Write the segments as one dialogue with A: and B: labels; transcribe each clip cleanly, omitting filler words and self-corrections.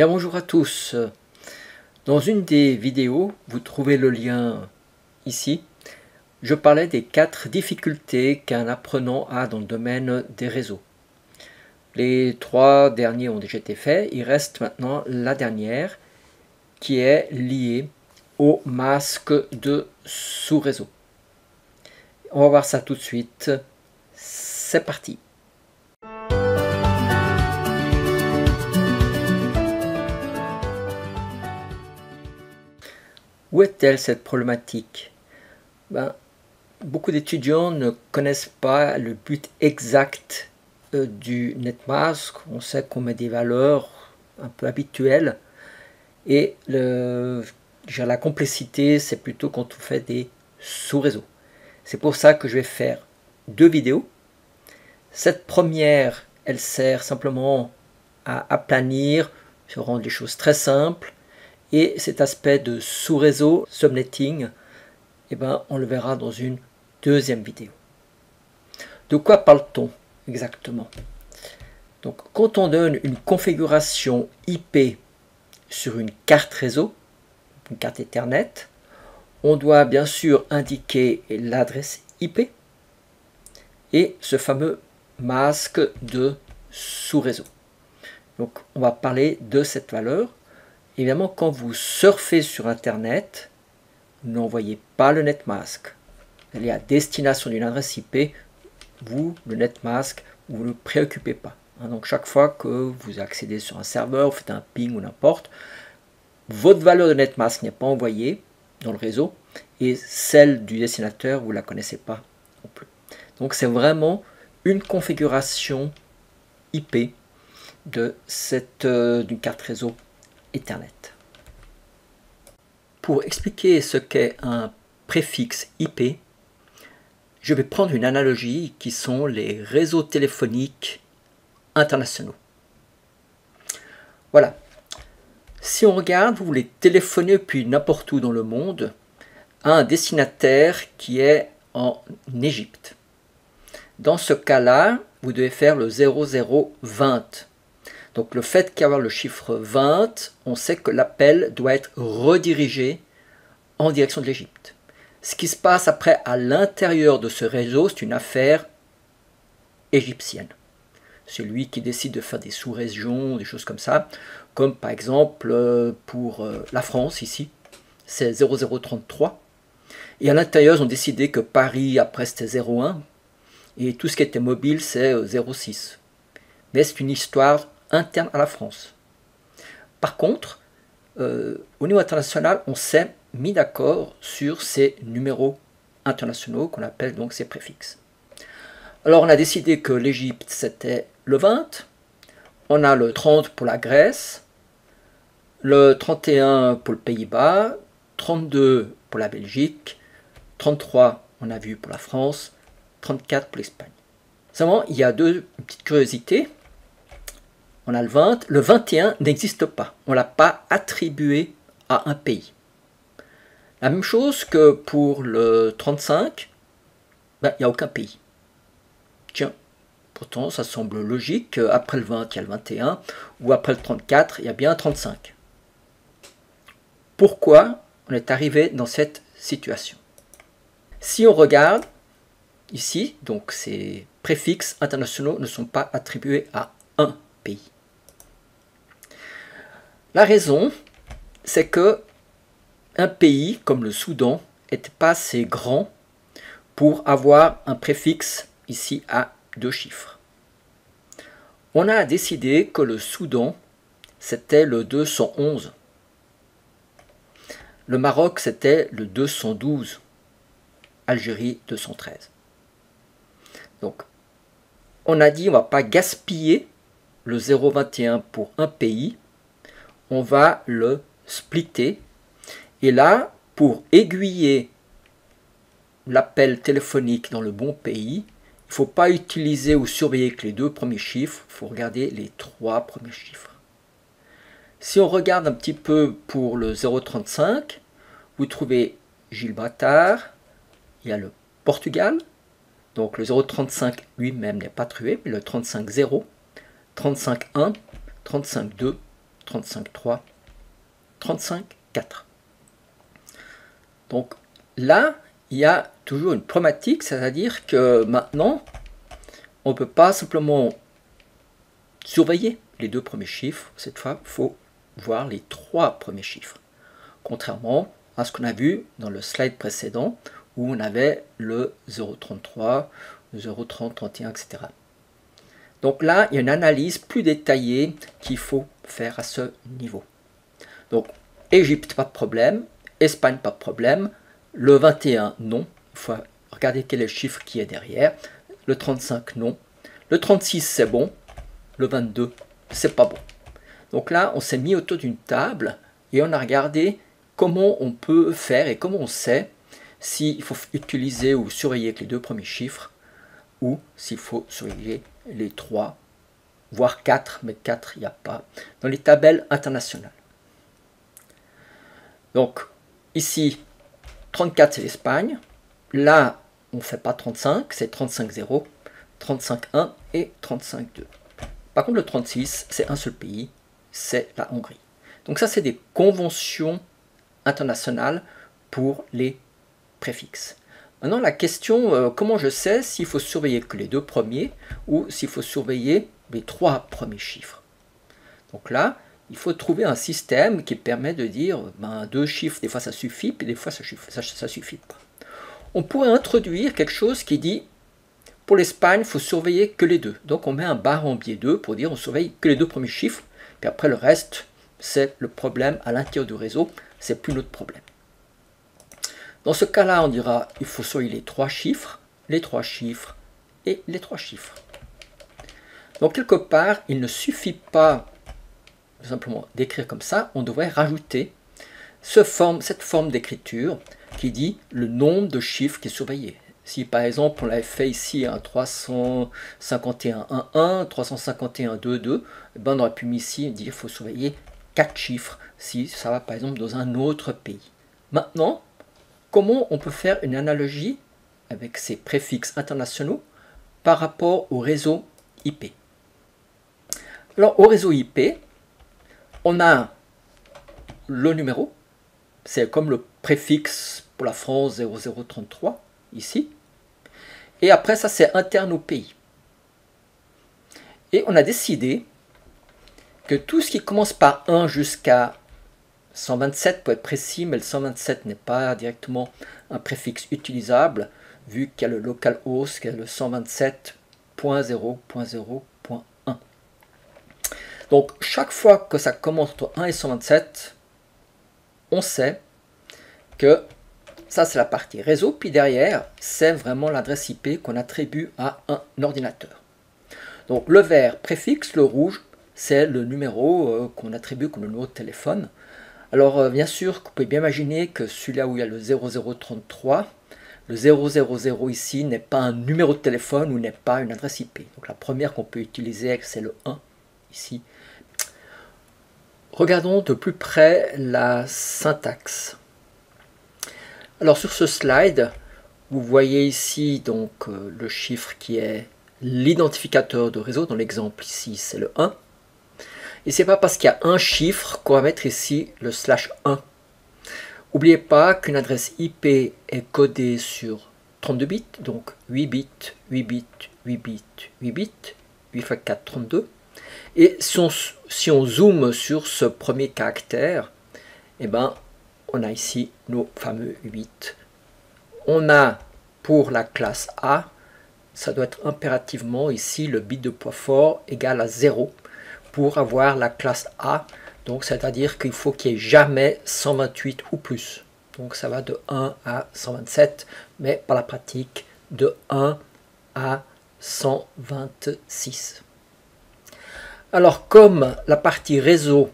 A: Bien, bonjour à tous. Dans une des vidéos, vous trouvez le lien ici, je parlais des 4 difficultés qu'un apprenant a dans le domaine des réseaux. Les 3 derniers ont déjà été faits, il reste maintenant la dernière qui est liée au masque de sous-réseau. On va voir ça tout de suite. C'est parti. Où est-elle cette problématique? Beaucoup d'étudiants ne connaissent pas le but exact du netmask. On sait qu'on met des valeurs un peu habituelles et la complexité, c'est plutôt quand on fait des sous-réseaux. C'est pour ça que je vais faire 2 vidéos. Cette première, elle sert simplement à aplanir, à rendre les choses très simples. Et cet aspect de sous-réseau, subnetting, on le verra dans une deuxième vidéo. De quoi parle-t-on exactement? Donc, quand on donne une configuration IP sur une carte réseau, une carte Ethernet, on doit bien sûr indiquer l'adresse IP et ce fameux masque de sous-réseau. Donc, on va parler de cette valeur. Évidemment, quand vous surfez sur Internet, n'envoyez pas le netmask. Elle est à destination d'une adresse IP. Vous, le netmask, vous ne le préoccupez pas. Donc, chaque fois que vous accédez sur un serveur, vous faites un ping ou n'importe, votre valeur de netmask n'est pas envoyée dans le réseau et celle du destinataire, vous ne la connaissez pas non plus. Donc, c'est vraiment une configuration IP d'une carte réseau Ethernet. Pour expliquer ce qu'est un préfixe IP, je vais prendre une analogie qui sont les réseaux téléphoniques internationaux. Voilà. Si on regarde, vous voulez téléphoner depuis n'importe où dans le monde à un destinataire qui est en Égypte. Dans ce cas-là, vous devez faire le 0020. Donc le fait qu'il y ait le chiffre 20, on sait que l'appel doit être redirigé en direction de l'Égypte. Ce qui se passe après à l'intérieur de ce réseau, c'est une affaire égyptienne. C'est lui qui décide de faire des sous-régions, des choses comme ça, comme par exemple pour la France ici, c'est 0033. Et à l'intérieur, ils ont décidé que Paris, après c'était 01, et tout ce qui était mobile, c'est 06. Mais c'est une histoire interne à la France. Par contre, au niveau international, on s'est mis d'accord sur ces numéros internationaux qu'on appelle donc ces préfixes. Alors on a décidé que l'Égypte c'était le 20, on a le 30 pour la Grèce, le 31 pour le Pays-Bas, 32 pour la Belgique, 33 on a vu pour la France, 34 pour l'Espagne. Seulement, il y a deux petites curiosités. On a le 20, le 21 n'existe pas, on ne l'a pas attribué à un pays. La même chose que pour le 35, il n'y a aucun pays. Tiens, pourtant ça semble logique, après le 20 il y a le 21, ou après le 34 il y a bien un 35. Pourquoi on est arrivé dans cette situation? Si on regarde ici, donc ces préfixes internationaux ne sont pas attribués à un pays. La raison, c'est que un pays comme le Soudan n'était pas assez grand pour avoir un préfixe ici à 2 chiffres. On a décidé que le Soudan, c'était le 211. Le Maroc, c'était le 212. Algérie, 213. Donc, on a dit on ne va pas gaspiller le 0,21 pour un pays, on va le splitter. Et là, pour aiguiller l'appel téléphonique dans le bon pays, il ne faut pas utiliser ou surveiller que les 2 premiers chiffres, il faut regarder les 3 premiers chiffres. Si on regarde un petit peu pour le 035, vous trouvez Gibraltar, il y a le Portugal, donc le 035 lui-même n'est pas attribué, mais le 35.0, 35.1, 35.2 35,3, 35,4. Donc là, il y a toujours une problématique, c'est-à-dire que maintenant, on ne peut pas simplement surveiller les deux premiers chiffres. Cette fois, il faut voir les trois premiers chiffres. Contrairement à ce qu'on a vu dans le slide précédent, où on avait le 0,33, le 0,30, 31, etc. Donc là, il y a une analyse plus détaillée qu'il faut faire à ce niveau. Donc, Égypte, pas de problème. Espagne, pas de problème. Le 21, non. Il faut regarder quel est le chiffre qui est derrière. Le 35, non. Le 36, c'est bon. Le 22, c'est pas bon. Donc là, on s'est mis autour d'une table et on a regardé comment on peut faire et comment on sait s'il faut utiliser ou surveiller les deux premiers chiffres ou s'il faut surveiller les 3, voire 4, mais 4, il n'y a pas, dans les tabelles internationales. Donc, ici, 34, c'est l'Espagne. Là, on ne fait pas 35, c'est 35,0, 35,1 et 35,2. Par contre, le 36, c'est un seul pays, c'est la Hongrie. Donc ça, c'est des conventions internationales pour les préfixes. Maintenant, la question, comment je sais s'il faut surveiller que les deux premiers ou s'il faut surveiller les trois premiers chiffres. Donc là, il faut trouver un système qui permet de dire, deux chiffres, des fois ça suffit, puis des fois ça suffit pas. On pourrait introduire quelque chose qui dit, pour l'Espagne, il faut surveiller que les deux. Donc on met un barre en biais 2 pour dire on surveille que les deux premiers chiffres, puis après le reste, c'est le problème à l'intérieur du réseau, c'est plus notre problème. Dans ce cas-là, on dira il faut surveiller les trois chiffres et les trois chiffres. Donc quelque part, il ne suffit pas simplement d'écrire comme ça, on devrait rajouter cette forme d'écriture qui dit le nombre de chiffres qui est surveillé. Si par exemple on l'avait fait ici un 351.1.1, 351.2.2, on aurait pu ici dire qu'il faut surveiller 4 chiffres si ça va par exemple dans un autre pays. Maintenant, comment on peut faire une analogie avec ces préfixes internationaux par rapport au réseau IP? Alors au réseau IP, on a le numéro, c'est comme le préfixe pour la France 0033 ici. Et après ça c'est interne au pays. Et on a décidé que tout ce qui commence par 1 jusqu'à 127 pour être précis, mais le 127 n'est pas directement un préfixe utilisable vu qu'il y a le localhost qui est le 127.0.0.1. Donc chaque fois que ça commence entre 1 et 127, on sait que ça c'est la partie réseau, puis derrière c'est vraiment l'adresse IP qu'on attribue à un ordinateur. Donc le vert préfixe, le rouge c'est le numéro qu'on attribue comme le numéro de téléphone. Alors bien sûr, vous pouvez bien imaginer que celui-là où il y a le 0033, le 000 ici n'est pas un numéro de téléphone ou n'est pas une adresse IP. Donc la première qu'on peut utiliser c'est le 1 ici. Regardons de plus près la syntaxe. Alors sur ce slide, vous voyez ici donc le chiffre qui est l'identificateur de réseau. Dans l'exemple ici, c'est le 1. Et c'est pas parce qu'il y a un chiffre qu'on va mettre ici le /1. N'oubliez pas qu'une adresse IP est codée sur 32 bits, donc 8 bits, 8 bits, 8 bits, 8 bits, 8 x 4, 32. Et si on zoome sur ce premier caractère, eh ben, on a ici nos fameux 8. On a pour la classe A, ça doit être impérativement ici le bit de poids fort égal à 0 pour avoir la classe A. Donc c'est-à-dire qu'il faut qu'il n'y ait jamais 128 ou plus. Donc ça va de 1 à 127, mais par la pratique de 1 à 126. Alors comme la partie réseau,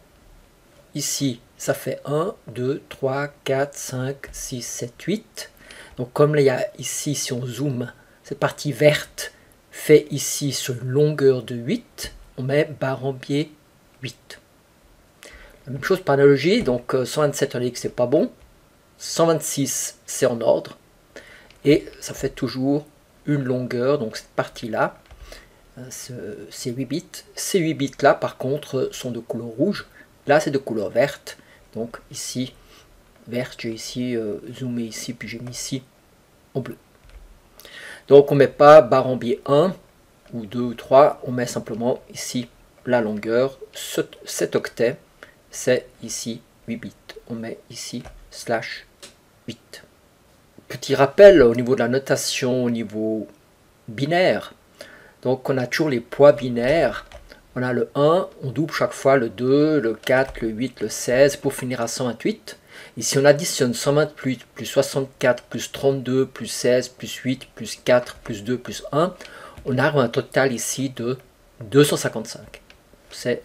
A: ici, ça fait 1, 2, 3, 4, 5, 6, 7, 8. Donc comme il y a ici, si on zoome, cette partie verte fait ici sur une longueur de 8, on met barre en biais 8. La même chose par analogie, donc 127 on dit que c'est pas bon, 126 c'est en ordre, et ça fait toujours une longueur, donc cette partie-là, ces 8 bits. Ces 8 bits là par contre sont de couleur rouge Là, c'est de couleur verte. Donc ici, verte, j'ai ici zoomé ici, puis j'ai mis ici en bleu. Donc on ne met pas barre en biais 1 ou 2 ou 3, on met simplement ici la longueur, 7 octets, c'est ici 8 bits. On met ici /8. Petit rappel au niveau de la notation, au niveau binaire. Donc on a toujours les poids binaires. On a le 1, on double chaque fois le 2, le 4, le 8, le 16 pour finir à 128. Et si on additionne 128 plus 64 plus 32 plus 16 plus 8 plus 4 plus 2 plus 1, on a un total ici de 255. C'est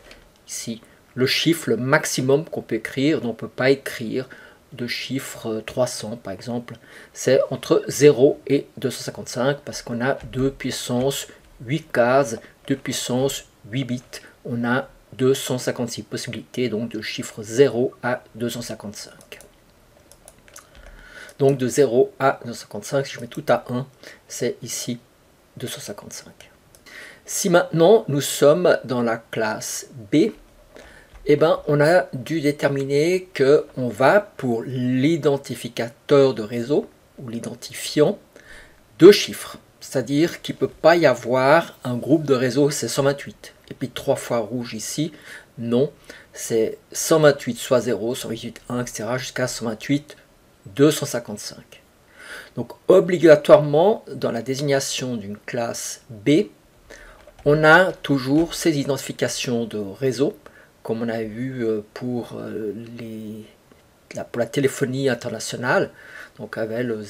A: ici le chiffre le maximum qu'on peut écrire. Donc on ne peut pas écrire de chiffre 300 par exemple. C'est entre 0 et 255 parce qu'on a 2 puissance 8 cases, 2 puissance 8 bits. On a 256 possibilités donc de chiffre 0 à 255. Donc de 0 à 255, si je mets tout à 1, c'est ici 255. Si maintenant nous sommes dans la classe B, eh ben, on a dû déterminer qu'on va pour l'identificateur de réseau ou l'identifiant 2 chiffres. C'est-à-dire qu'il ne peut pas y avoir un groupe de réseau, c'est 128. Et puis 3 fois rouge ici, non, c'est 128 soit 0, 128 1, etc. jusqu'à 128 255. Donc obligatoirement, dans la désignation d'une classe B, on a toujours ces identifications de réseau, comme on a vu pour la téléphonie internationale, donc avec le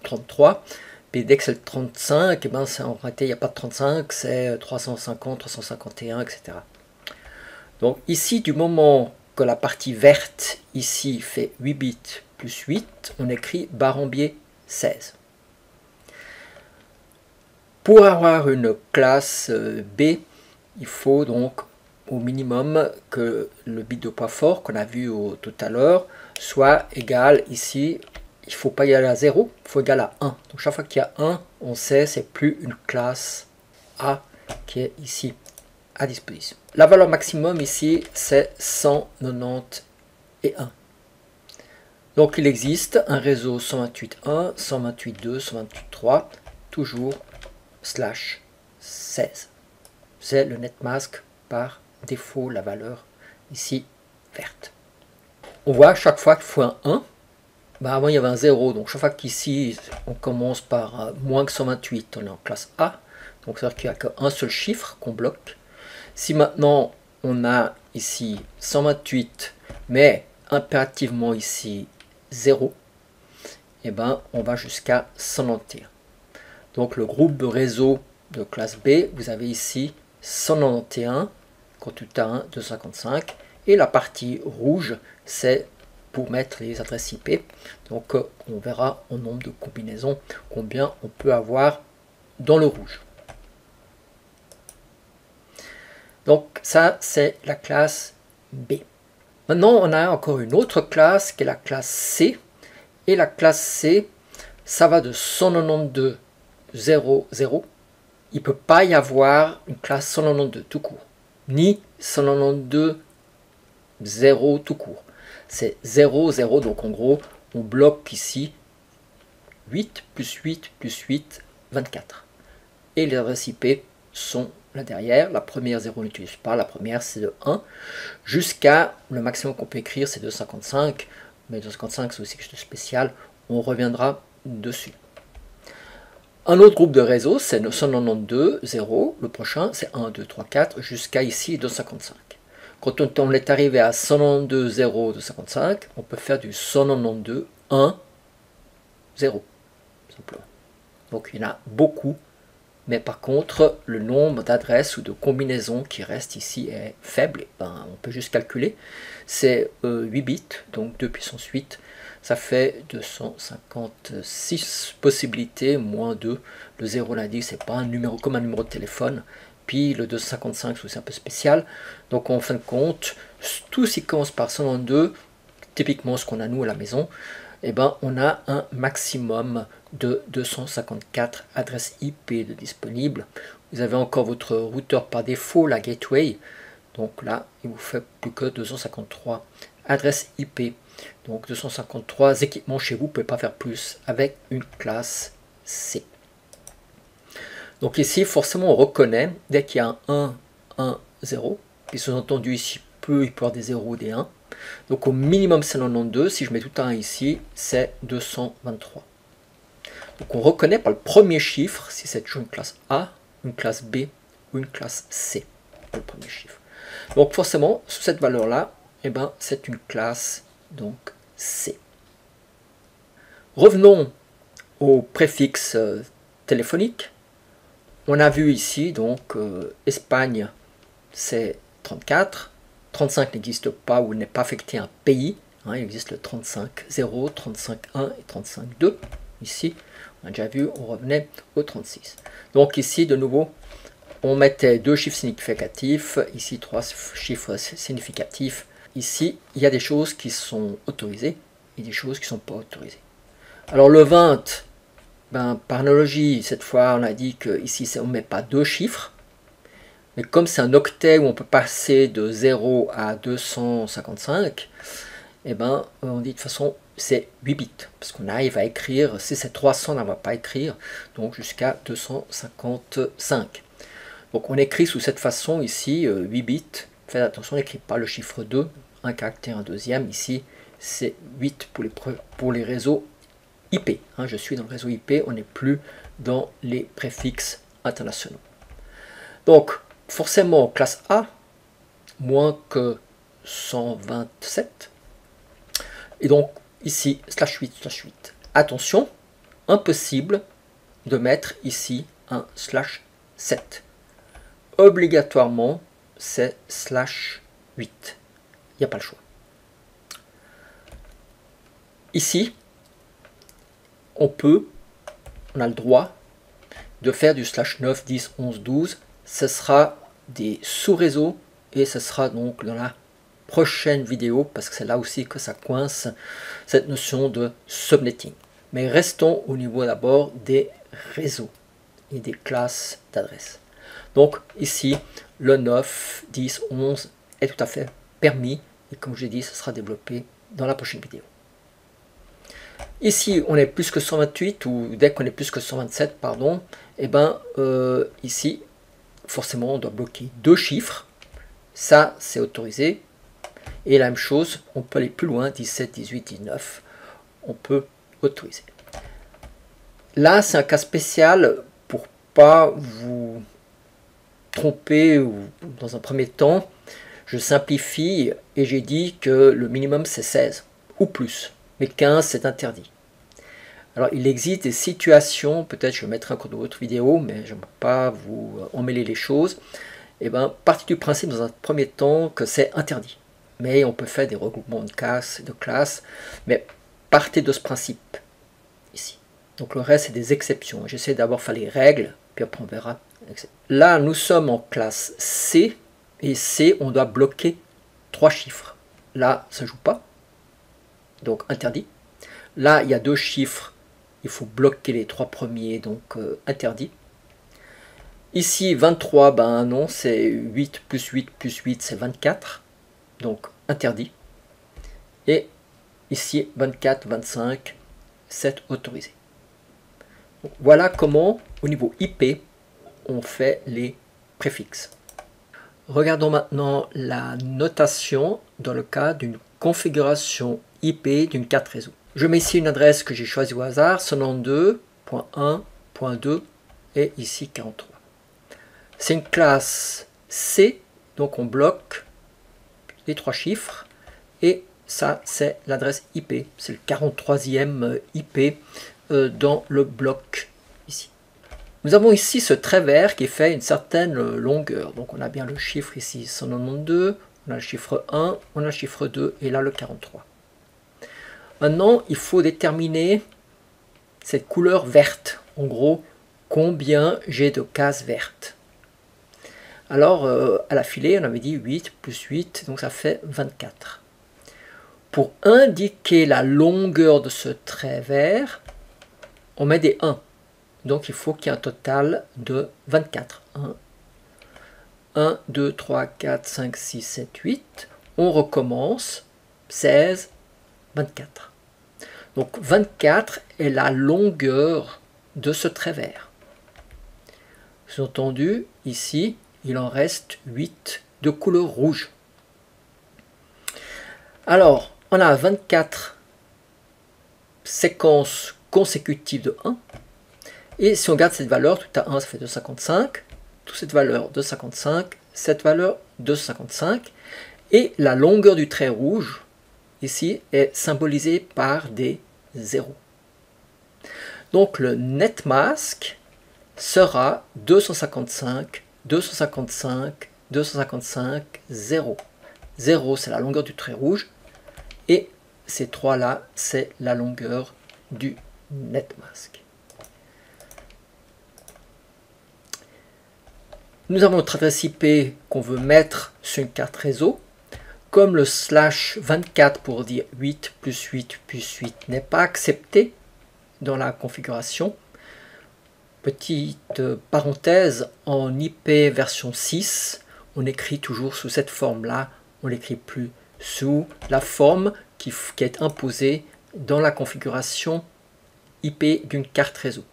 A: 033. Puis dès que c'est le 35, eh ben, en réalité il n'y a pas de 35, c'est 350, 351, etc. Donc ici, du moment que la partie verte ici fait 8 bits plus 8, on écrit barre en biais 16. Pour avoir une classe B, il faut donc au minimum que le bit de poids fort qu'on a vu tout à l'heure soit égal ici. Il ne faut pas y aller à 0, il faut égal à 1. Donc chaque fois qu'il y a 1, on sait c'est plus une classe A qui est ici à disposition. La valeur maximum ici, c'est 191. Donc il existe un réseau 128.1, 128.2, 128.3, toujours /16. C'est le netmask par défaut, la valeur ici verte. On voit à chaque fois qu'il faut un 1. Ben avant il y avait un 0, donc chaque fois qu'ici on commence par moins que 128, on est en classe A. Donc ça veut dire qu'il n'y a qu'un seul chiffre qu'on bloque. Si maintenant on a ici 128, mais impérativement ici 0, et ben on va jusqu'à 191. Donc le groupe de réseau de classe B, vous avez ici 191, quand tout à 1, 255, et la partie rouge, c'est pour mettre les adresses IP. Donc on verra en nombre de combinaisons combien on peut avoir dans le rouge. Donc ça, c'est la classe B. Maintenant, on a encore une autre classe qui est la classe C. Et la classe C, ça va de 192 0, 0. Il ne peut pas y avoir une classe 192 tout court, ni 192 0 tout court. C'est 0, 0, donc en gros, on bloque ici 8 plus 8 plus 8, 24. Et les adresses IP sont là derrière. La première 0 n'utilise pas, la première c'est de 1. Jusqu'à le maximum qu'on peut écrire, c'est 255. Mais 255 c'est aussi quelque chose de spécial, on reviendra dessus. Un autre groupe de réseau, c'est 192, 0. Le prochain, c'est 1, 2, 3, 4, jusqu'à ici 255. Quand on est arrivé à 192, 0, 255, on peut faire du 192, 1, 0. Simplement. Donc il y en a beaucoup, mais par contre, le nombre d'adresses ou de combinaisons qui restent ici est faible. Ben, on peut juste calculer. C'est 8 bits, donc 2 puissance 8. Ça fait 256 possibilités, moins 2. Le 0 l'indique, c'est pas un numéro comme un numéro de téléphone. Puis le 255, c'est un peu spécial. Donc en fin de compte, tout ce qui commence par 192, typiquement ce qu'on a nous à la maison, eh ben, on a un maximum de 254 adresses IP de disponibles. Vous avez encore votre routeur par défaut, la gateway, Donc là, il vous fait plus que 253 adresses IP. Donc 253 équipements chez vous, vous ne pouvez pas faire plus avec une classe C. Donc ici, forcément, on reconnaît, dès qu'il y a un 1, 0, puis sous-entendu ici, il peut y avoir des 0 ou des 1. Donc au minimum, c'est 92. Si je mets tout un 1 ici, c'est 223. Donc on reconnaît par le premier chiffre si c'est toujours une classe A, une classe B ou une classe C. Le premier chiffre. Donc forcément, sous cette valeur-là, eh ben, c'est une classe donc C. Revenons au préfixe téléphonique. On a vu ici, donc, Espagne, c'est 34. 35 n'existe pas ou n'est pas affecté à un pays. Hein, il existe le 35.0, 35.1 et 35.2. Ici, on a déjà vu, on revenait au 36. Donc ici, de nouveau, on mettait 2 chiffres significatifs. Ici, 3 chiffres significatifs. Ici, il y a des choses qui sont autorisées et des choses qui ne sont pas autorisées. Alors le 20, ben, par analogie, cette fois, on a dit qu'ici, on ne met pas 2 chiffres. Mais comme c'est un octet où on peut passer de 0 à 255, eh ben, on dit de toute façon, c'est 8 bits. Parce qu'on arrive à écrire, si c'est 300, on ne va pas écrire, donc jusqu'à 255. Donc on écrit sous cette façon ici, 8 bits. Faites attention, on n'écrit pas le chiffre 2, un caractère, un deuxième. Ici, c'est 8 pour les réseaux IP. Hein, je suis dans le réseau IP, on n'est plus dans les préfixes internationaux. Donc, forcément, classe A, moins que 127. Et donc, ici, /8/8. Attention, impossible de mettre ici un /7. Obligatoirement, c'est /8. Il n'y a pas le choix. Ici, on a le droit de faire du /9, 10, 11, 12. Ce sera des sous-réseaux et ce sera donc dans la prochaine vidéo parce que c'est là aussi que ça coince cette notion de subnetting. Mais restons au niveau d'abord des réseaux et des classes d'adresses. Donc ici, le 9, 10, 11 est tout à fait permis et comme j'ai dit, ce sera développé dans la prochaine vidéo. Ici, on est plus que 128 ou dès qu'on est plus que 127, pardon, et ben ici, forcément, on doit bloquer 2 chiffres. Ça, c'est autorisé. Et la même chose, on peut aller plus loin, 17, 18, 19, on peut autoriser. Là, c'est un cas spécial pour pas vous tromper ou dans un premier temps. Je simplifie et j'ai dit que le minimum c'est 16 ou plus, mais 15 c'est interdit. Alors il existe des situations, peut-être je mettrai encore d'autres vidéos, mais je ne veux pas vous emmêler les choses. Et bien, partie du principe dans un premier temps que c'est interdit. Mais on peut faire des regroupements de classes, mais partez de ce principe ici. Donc le reste c'est des exceptions. J'essaie d'abord faire les règles, puis après on verra. Là nous sommes en classe C, et C on doit bloquer 3 chiffres. Là ça ne joue pas, donc interdit. Là il y a 2 chiffres, il faut bloquer les 3 premiers, donc interdit. Ici 23, ben non, c'est 8 plus 8 plus 8, c'est 24, donc interdit. Et ici 24, 25, c'est autorisé. Donc, voilà comment, au niveau IP, on fait les préfixes. Regardons maintenant la notation dans le cas d'une configuration IP d'une carte réseau. Je mets ici une adresse que j'ai choisie au hasard, 192.1.2 et ici 43. C'est une classe C, donc on bloque les 3 chiffres et ça c'est l'adresse IP, c'est le 43e IP dans le bloc ici. Nous avons ici ce trait vert qui fait une certaine longueur, donc on a bien le chiffre ici 192, on a le chiffre 1, on a le chiffre 2 et là le 43. Maintenant il faut déterminer cette couleur verte, en gros combien j'ai de cases vertes. Alors, à la filée, on avait dit 8 plus 8, donc ça fait 24. Pour indiquer la longueur de ce trait vert, on met des 1. Donc, il faut qu'il y ait un total de 24. 1, 1, 2, 3, 4, 5, 6, 7, 8. On recommence. 16, 24. Donc 24 est la longueur de ce trait vert. Sous-entendu, ici, il en reste 8 de couleur rouge. Alors, on a 24 séquences consécutives de 1. Et si on garde cette valeur, tout à 1, ça fait 255. Toute cette valeur, 255. Cette valeur, 255. Et la longueur du trait rouge, ici, est symbolisée par des zéros. Donc le net mask sera 255, 255, 255, 0. 0, c'est la longueur du trait rouge. Et ces trois-là, c'est la longueur du net mask. Nous avons notre adresse IP qu'on veut mettre sur une carte réseau. Comme le slash 24 pour dire 8 plus 8 plus 8 n'est pas accepté dans la configuration, petite parenthèse, en IP version 6, on écrit toujours sous cette forme-là, on n'écrit plus sous la forme qui est imposée dans la configuration IP d'une carte réseau.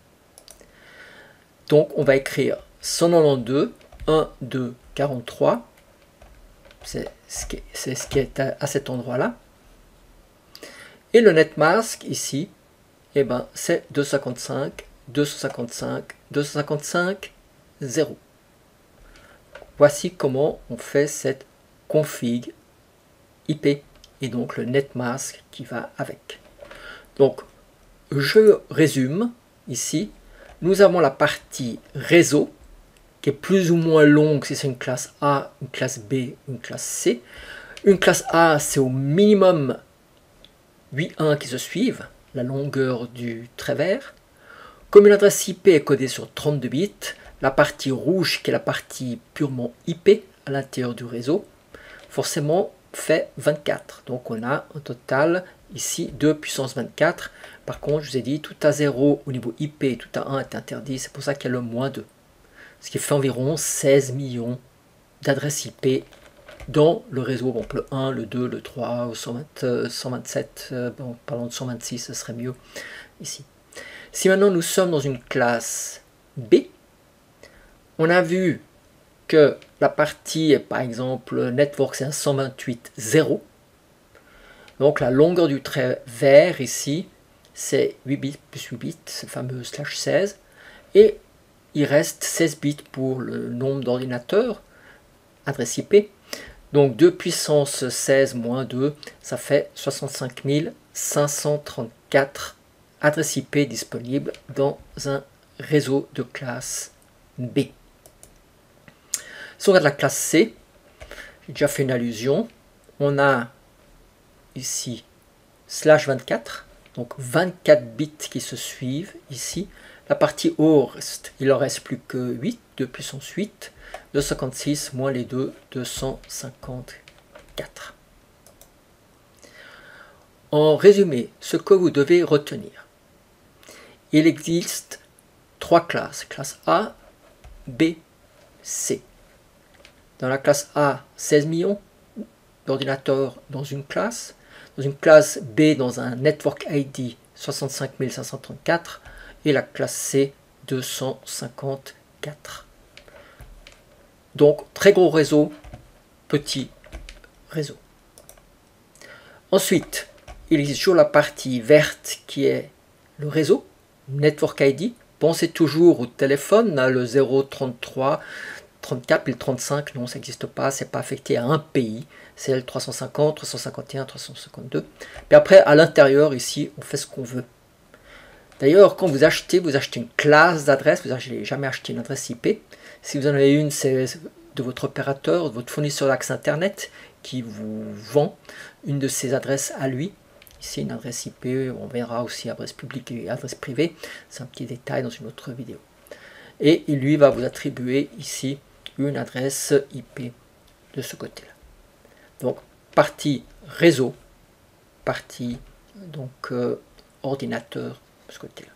A: Donc on va écrire 192, 1, 2, 43, c'est ce qui est à cet endroit-là. Et le net mask ici, eh ben, c'est 255, 255, 255, 0. Voici comment on fait cette config IP et donc le net mask qui va avec. Donc, je résume ici. Nous avons la partie réseau qui est plus ou moins longue si c'est une classe A, une classe B, une classe C. Une classe A, c'est au minimum 8 1 qui se suivent, la longueur du trait vert. Comme une adresse IP est codée sur 32 bits, la partie rouge, qui est la partie purement IP à l'intérieur du réseau, forcément fait 24. Donc on a un total ici 2 puissance 24. Par contre, je vous ai dit, tout à 0 au niveau IP et tout à 1 est interdit. C'est pour ça qu'il y a le moins 2. Ce qui fait environ 16 millions d'adresses IP dans le réseau. Donc le 1, le 2, le 3, 127, bon, parlons de 126, ce serait mieux ici. Si maintenant nous sommes dans une classe B, on a vu que la partie, par exemple, network, c'est un 128.0. Donc la longueur du trait vert ici, c'est 8 bits plus 8 bits, c'est le fameux slash 16. Et il reste 16 bits pour le nombre d'ordinateurs, adresse IP. Donc 2 puissance 16 moins 2, ça fait 65 534 adresses IP disponibles dans un réseau de classe B. Si on regarde la classe C, j'ai déjà fait une allusion. On a ici slash 24, donc 24 bits qui se suivent ici. La partie haut, il en reste plus que 8, 2 puissance 8, 256 moins les 2, 254. En résumé, ce que vous devez retenir, il existe 3 classes, classe A, B, C. Dans la classe A, 16 millions d'ordinateurs dans une classe. Dans une classe B, dans un Network ID, 65 534. Et la classe C, 254. Donc, très gros réseau, petit réseau. Ensuite, il existe toujours la partie verte qui est le réseau, Network ID. Pensez toujours au téléphone, là, le 033, 34 et le 35, non, ça n'existe pas, c'est pas affecté à un pays. C'est le 350, 351, 352. Puis après, à l'intérieur, ici, on fait ce qu'on veut. D'ailleurs, quand vous achetez une classe d'adresse, vous n'avez jamais acheté une adresse IP. Si vous en avez une, c'est de votre opérateur, de votre fournisseur d'accès Internet qui vous vend une de ces adresses à lui. Ici, une adresse IP, on verra aussi adresse publique et adresse privée. C'est un petit détail dans une autre vidéo. Et lui va vous attribuer ici une adresse IP de ce côté-là. Donc, partie réseau, partie donc ordinateur de ce côté-là.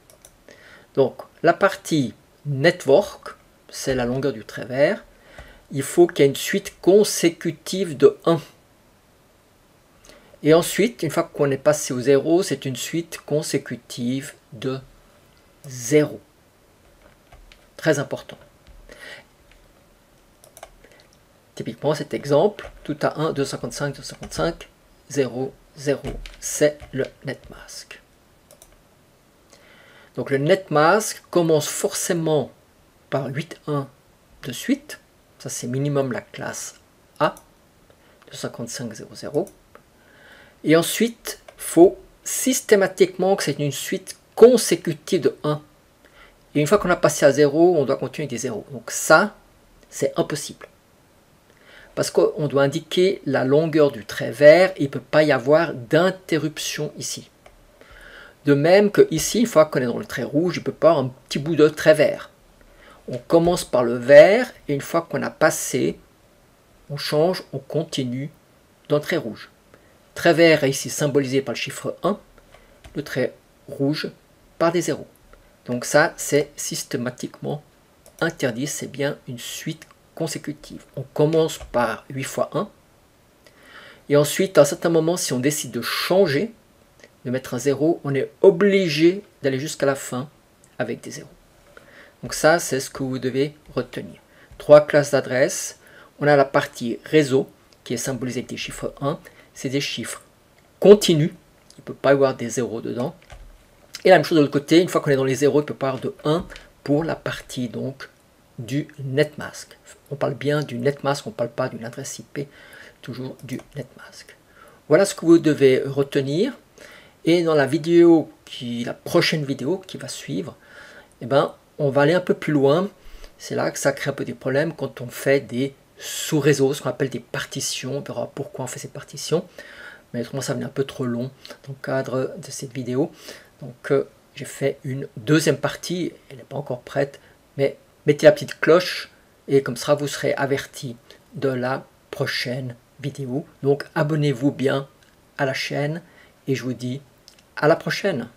A: Donc, la partie network, c'est la longueur du trait vert. il faut qu'il y ait une suite consécutive de 1. Et ensuite, une fois qu'on est passé au 0, c'est une suite consécutive de 0. Très important. Typiquement, cet exemple, tout à 1, 255, 255, 0, 0, c'est le net mask. Donc le net mask commence forcément par 8, 1 de suite. Ça, c'est minimum la classe A, 255, 0, 0. Et ensuite, il faut systématiquement que c'est une suite consécutive de 1. Et une fois qu'on a passé à 0, on doit continuer des 0. Donc ça, c'est impossible. Parce qu'on doit indiquer la longueur du trait vert, il ne peut pas y avoir d'interruption ici. De même que ici, une fois qu'on est dans le trait rouge, il peut pas avoir un petit bout de trait vert. On commence par le vert, et une fois qu'on a passé, on change, on continue dans le trait rouge. Le trait vert est ici symbolisé par le chiffre 1, le trait rouge par des 0. Donc ça, c'est systématiquement interdit, c'est bien une suite consécutive. On commence par 8 fois 1, et ensuite, à un certain moment, si on décide de changer, de mettre un 0, on est obligé d'aller jusqu'à la fin avec des 0. Donc ça, c'est ce que vous devez retenir. 3 classes d'adresse. On a la partie réseau, qui est symbolisée avec des chiffres 1. C'est des chiffres continus. Il ne peut pas y avoir des 0 dedans. Et la même chose de l'autre côté, une fois qu'on est dans les 0, il ne peut pas y avoir de 1 pour la partie donc du netmask. On parle bien du netmask, on ne parle pas d'une adresse IP, toujours du netmask. Voilà ce que vous devez retenir. Et dans la vidéo, la prochaine vidéo qui va suivre, eh ben, on va aller un peu plus loin. C'est là que ça crée un peu des problèmes quand on fait des sous-réseaux, ce qu'on appelle des partitions. On verra pourquoi on fait ces partitions. Mais autrement, ça venait un peu trop long dans le cadre de cette vidéo. Donc, j'ai fait une deuxième partie. Elle n'est pas encore prête, mais mettez la petite cloche et comme ça, vous serez averti de la prochaine vidéo. Donc, abonnez-vous bien à la chaîne et je vous dis à la prochaine.